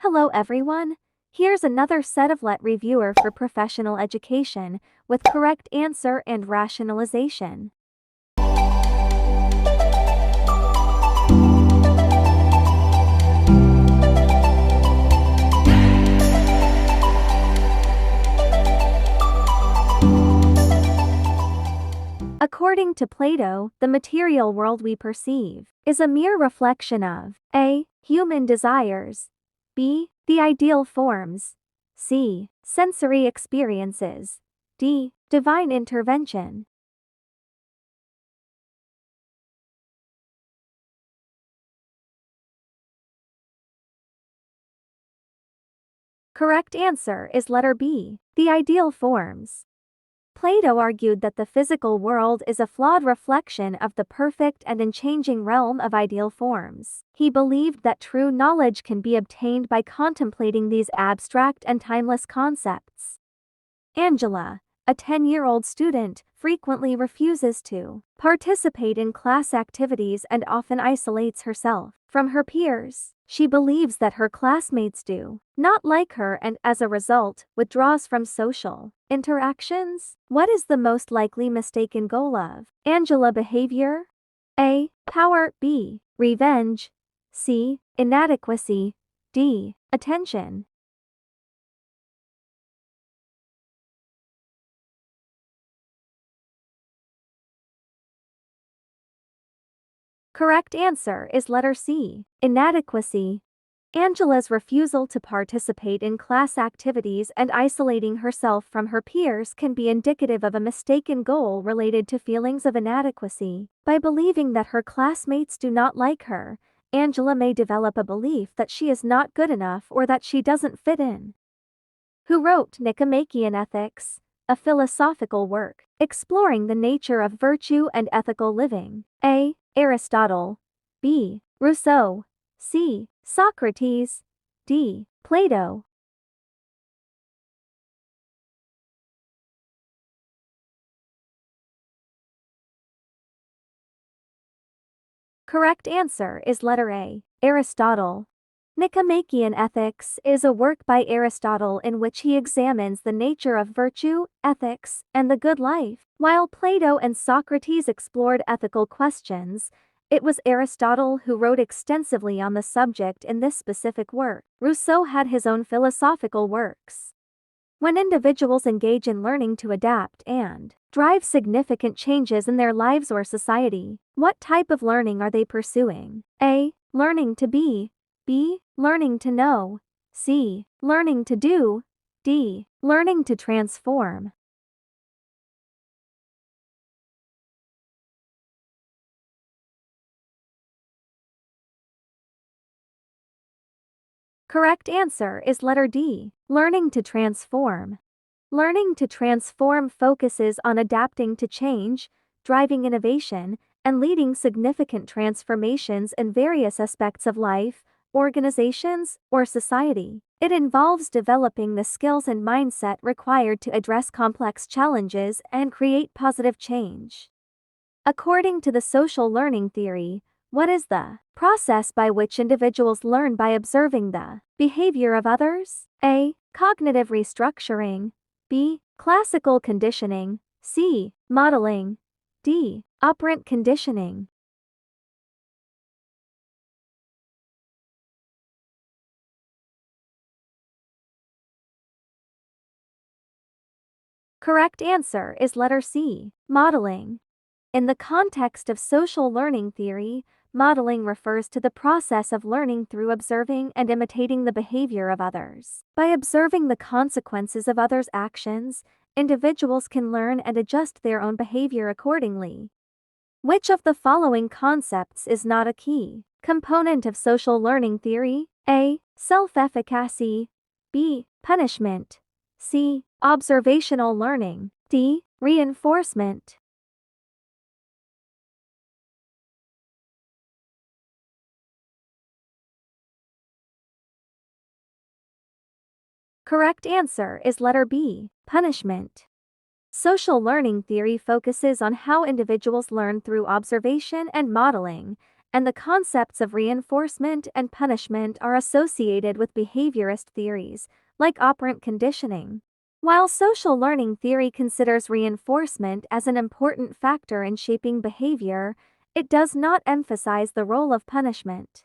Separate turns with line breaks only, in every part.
Hello everyone. Here's another set of Let Reviewer for professional education, with correct answer and rationalization. According to Plato, the material world we perceive is a mere reflection of A. Human desires, B. The ideal forms, C. Sensory experiences, D. Divine intervention. Correct answer is letter B. The ideal forms. Plato argued that the physical world is a flawed reflection of the perfect and unchanging realm of ideal forms. He believed that true knowledge can be obtained by contemplating these abstract and timeless concepts. Angela, a 10-year-old student, frequently refuses to participate in class activities and often isolates herself from her peers. She believes that her classmates do not like her and, as a result, withdraws from social interactions. What is the most likely mistaken goal of Angela behavior? A. Power, B. Revenge, C. Inadequacy, D. Attention. Correct answer is letter C. Inadequacy. Angela's refusal to participate in class activities and isolating herself from her peers can be indicative of a mistaken goal related to feelings of inadequacy. By believing that her classmates do not like her, Angela may develop a belief that she is not good enough or that she doesn't fit in. Who wrote Nicomachean Ethics, a philosophical work exploring the nature of virtue and ethical living? A. Aristotle, B. Rousseau, C. Socrates, D. Plato. Correct answer is letter A. Aristotle. Nicomachean Ethics is a work by Aristotle in which he examines the nature of virtue, ethics, and the good life. While Plato and Socrates explored ethical questions, it was Aristotle who wrote extensively on the subject in this specific work. Rousseau had his own philosophical works. When individuals engage in learning to adapt and drive significant changes in their lives or society, what type of learning are they pursuing? A. Learning to be, B. Learning to know, C. Learning to do, D. Learning to transform. Correct answer is letter D. Learning to transform. Learning to transform focuses on adapting to change, driving innovation, and leading significant transformations in various aspects of life, organizations, or society. It involves developing the skills and mindset required to address complex challenges and create positive change. According to the social learning theory, what is the process by which individuals learn by observing the behavior of others? A. Cognitive restructuring, B. Classical conditioning, C. Modeling, D. Operant conditioning. Correct answer is letter C. Modeling. In the context of social learning theory, modeling refers to the process of learning through observing and imitating the behavior of others. By observing the consequences of others' actions, individuals can learn and adjust their own behavior accordingly. Which of the following concepts is not a key component of social learning theory? A. Self-efficacy, B. Punishment, C. Observational learning, D. Reinforcement. Correct answer is letter B. Punishment. Social learning theory focuses on how individuals learn through observation and modeling, and the concepts of reinforcement and punishment are associated with behaviorist theories, like operant conditioning. While social learning theory considers reinforcement as an important factor in shaping behavior, it does not emphasize the role of punishment.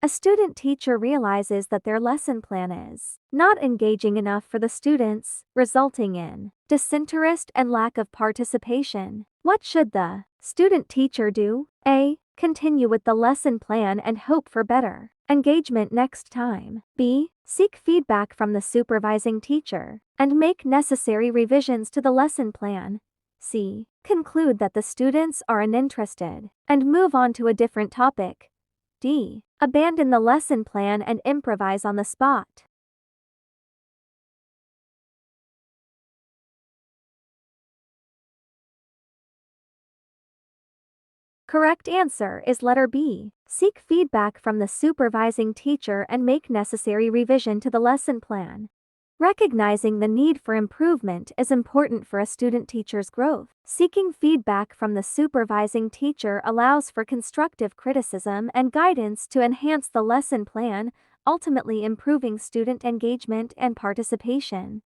A student teacher realizes that their lesson plan is not engaging enough for the students, resulting in disinterest and lack of participation. What should the student teacher do? A. Continue with the lesson plan and hope for better engagement next time. B. Seek feedback from the supervising teacher and make necessary revisions to the lesson plan. C. Conclude that the students are uninterested and move on to a different topic. D. Abandon the lesson plan and improvise on the spot. Correct answer is letter B. Seek feedback from the supervising teacher and make necessary revision to the lesson plan. Recognizing the need for improvement is important for a student teacher's growth. Seeking feedback from the supervising teacher allows for constructive criticism and guidance to enhance the lesson plan, ultimately improving student engagement and participation.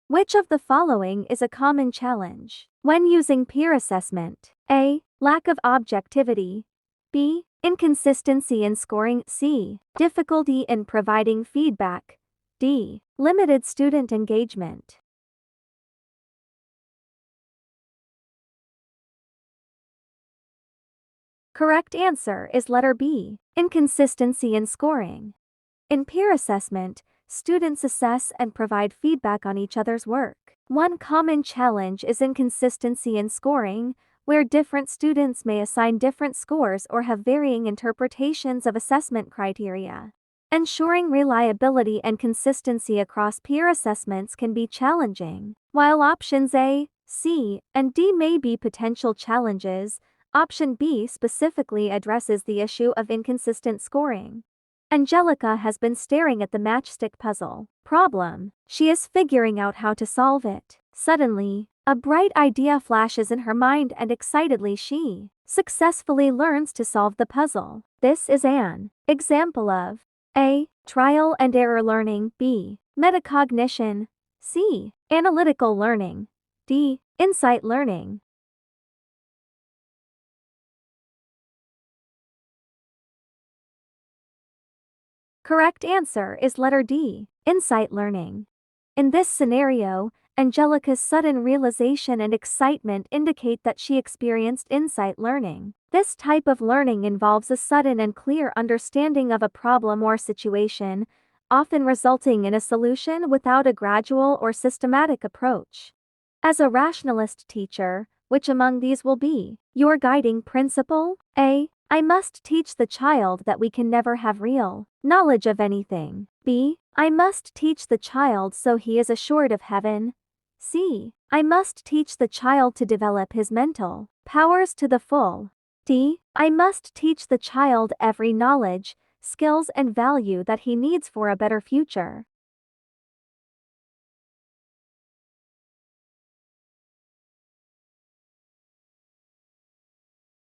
Which of the following is a common challenge when using peer assessment? A. Lack of objectivity. B. Inconsistency in scoring. C. Difficulty in providing feedback. D. Limited student engagement. Correct answer is letter B. Inconsistency in scoring. In peer assessment, students assess and provide feedback on each other's work. One common challenge is inconsistency in scoring, where different students may assign different scores or have varying interpretations of assessment criteria. Ensuring reliability and consistency across peer assessments can be challenging. While options A, C, and D may be potential challenges, option B specifically addresses the issue of inconsistent scoring. Angelica has been staring at the matchstick puzzle problem. She is figuring out how to solve it. Suddenly, a bright idea flashes in her mind and excitedly she successfully learns to solve the puzzle. This is an example of A. Trial and error learning. B. Metacognition. C. Analytical learning. D. Insight learning. Correct answer is letter D. Insight learning. In this scenario, Angelica's sudden realization and excitement indicate that she experienced insight learning. This type of learning involves a sudden and clear understanding of a problem or situation, often resulting in a solution without a gradual or systematic approach. As a rationalist teacher, which among these will be your guiding principle? A. I must teach the child that we can never have real knowledge of anything. B. I must teach the child so he is assured of heaven. C. I must teach the child to develop his mental powers to the full. D. I must teach the child every knowledge, skills and value that he needs for a better future.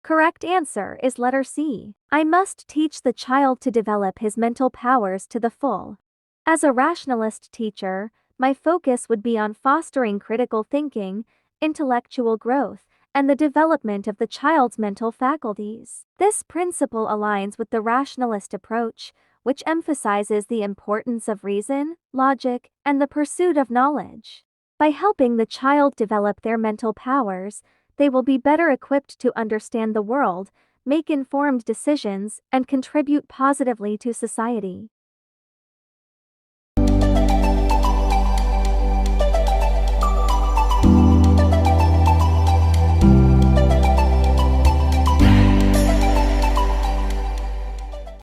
Correct answer is letter C. I must teach the child to develop his mental powers to the full. As a rationalist teacher, my focus would be on fostering critical thinking, intellectual growth, and the development of the child's mental faculties. This principle aligns with the rationalist approach, which emphasizes the importance of reason, logic, and the pursuit of knowledge. By helping the child develop their mental powers, they will be better equipped to understand the world, make informed decisions, and contribute positively to society.